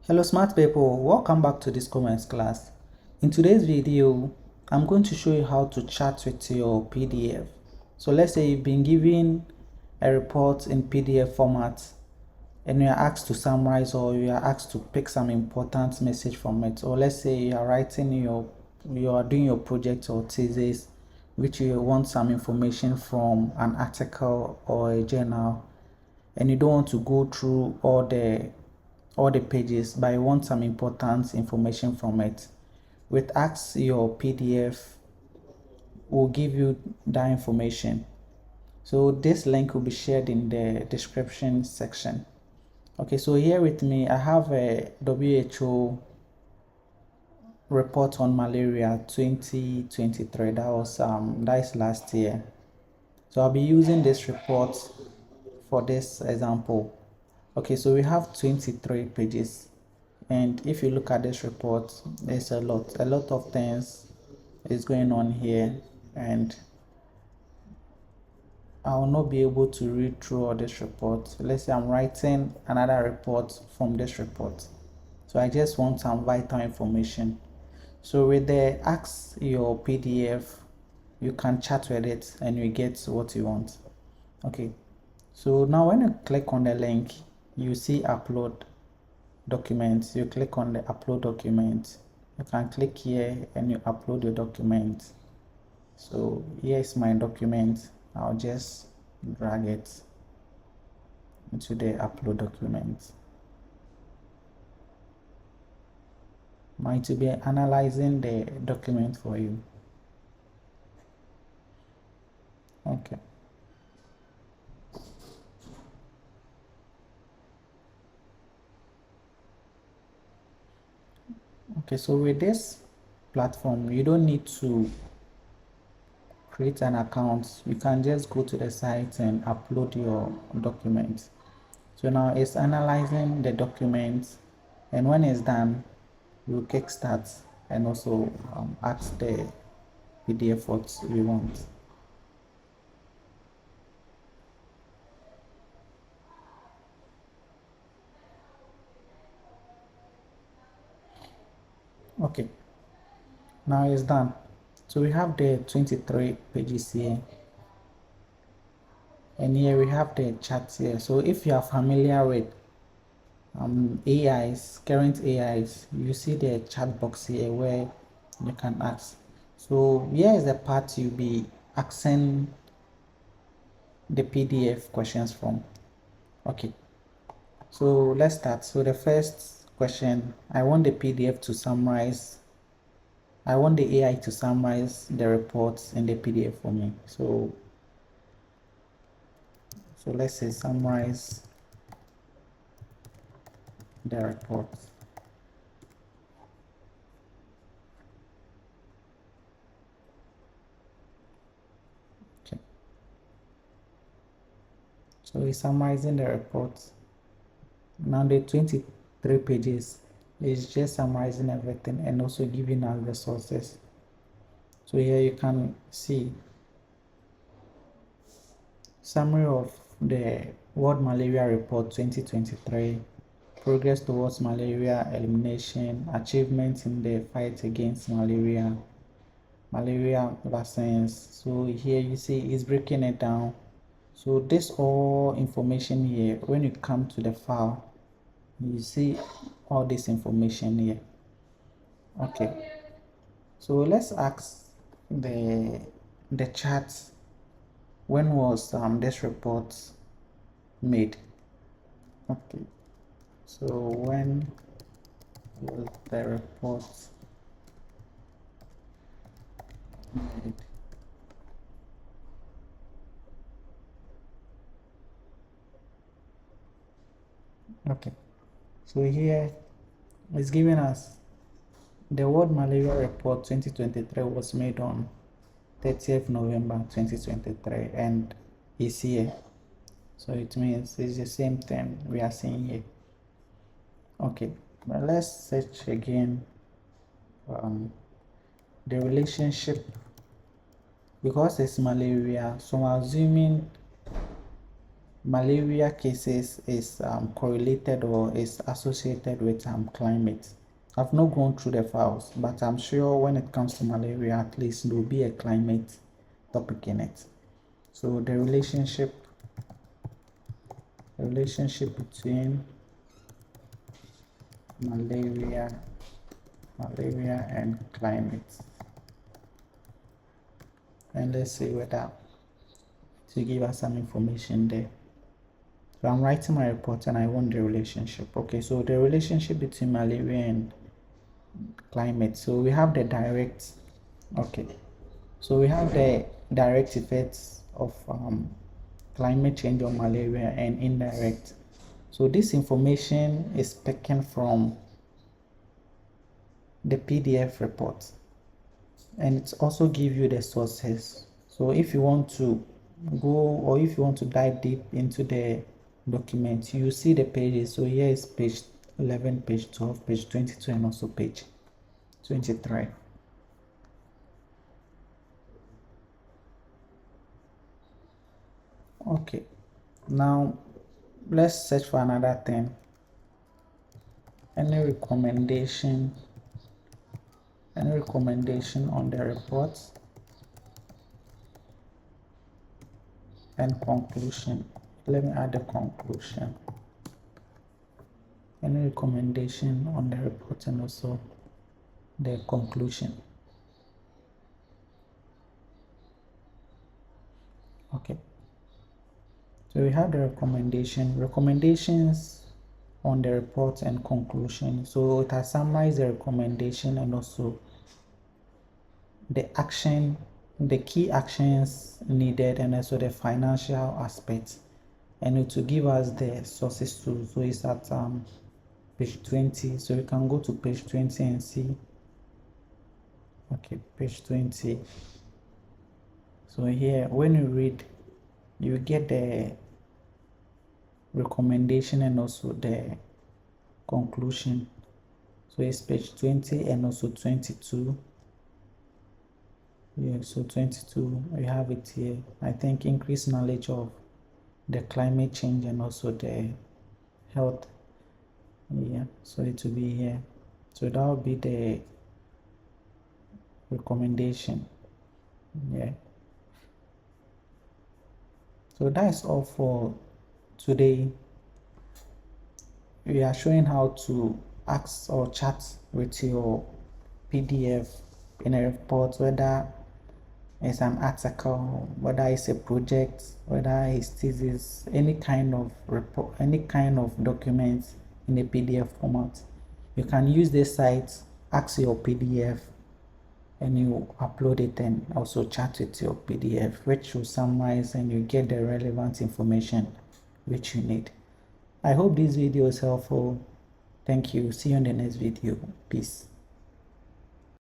Hello smart people, welcome back to this comments class. In today's video, I'm going to show you how to chat with your PDF. So let's say you've been given a report in PDF format and you are asked to summarize, or you are asked to pick some important message from it. Or let's say you are doing your project or thesis, which you want some information from an article or a journal, and you don't want to go through all the pages, but you want some important information from it. With AskYourPDF, will give you that information. So this link will be shared in the description section. Okay, so here with me, I have a WHO report on malaria 2023. That is last year. So I'll be using this report for this example. Okay, so we have 23 pages, and if you look at this report, there's a lot of things is going on here, and I will not be able to read through all this report. Let's say I'm writing another report from this report, so I just want some vital information. So with the Ask Your PDF, you can chat with it and you get what you want. Okay, so now when you click on the link, you see upload documents. You click on the upload document. You can click here and you upload your document. So here is my document. I'll just drag it into the upload document. I'm going to be analyzing the document for you. Okay. Okay, so with this platform, you don't need to create an account. You can just go to the site and upload your document. So now it's analyzing the document, and when it's done, you kickstart and also ask the PDF what we want. Okay, now it's done. So we have the 23 pages here, and here we have the charts here. So if you are familiar with AIs, current AIs, you see the chat box here where you can ask. So here is the part you'll be asking the PDF questions from. Okay, so let's start. So the first question, I want the PDF to summarize. I want the AI to summarize the reports in the PDF for me. So let's say summarize the reports. Okay. So we're summarizing the reports. Now the 23 pages is just summarizing everything and also giving us the sources. So here you can see summary of the World Malaria Report 2023, progress towards malaria elimination, achievements in the fight against malaria, malaria vaccines. So here you see it's breaking it down. So this all information here, when you come to the file, you see all this information here. Okay, so let's ask the chat, when was this report made? Okay, so when was the report made? Okay, so here it's giving us the World Malaria Report 2023 was made on 30th November 2023 and is here. So it means it's the same thing we are seeing here. Okay, but let's search again the relationship, because it's malaria, so I'm assuming malaria cases is correlated or is associated with climate. I've not gone through the files, but I'm sure when it comes to malaria, at least there will be a climate topic in it. So the relationship between malaria and climate. And let's see whether to give us some information there. So I'm writing my report and I want the relationship. Okay, so the relationship between malaria and climate. So we have the direct, okay. So we have the direct effects of climate change on malaria and indirect. So this information is taken from the PDF report, and it's also give you the sources. So if you want to go, or if you want to dive deep into the document, you see the pages. So here is page 11, page 12, page 22, and also page 23. Okay, now let's search for another thing. Any recommendation on the report and conclusion. Let me add the conclusion. Any recommendation on the report and also the conclusion. Okay, so we have the recommendations on the report and conclusion. So it has summarized the recommendation and also the key actions needed, and also the financial aspects, and it will give us the sources too. So it's at page 20. So we can go to page 20 and see. Okay, page 20. So here, when you read, you get the recommendation and also the conclusion. So it's page 20 and also 22. Yeah, so 22, we have it here. I think increased knowledge of the climate change and also the health. Yeah, so it will be here. So that will be the recommendation. Yeah. So that's all for today. We are showing how to ask or chat with your PDF in a report, whether it's an article, whether it's a project, whether it's thesis, any kind of report, any kind of document in a PDF format. You can use this site, AskYourPDF, and you upload it and also chat with your PDF, which will summarize and you get the relevant information which you need. I hope this video is helpful. Thank you. See you in the next video. Peace.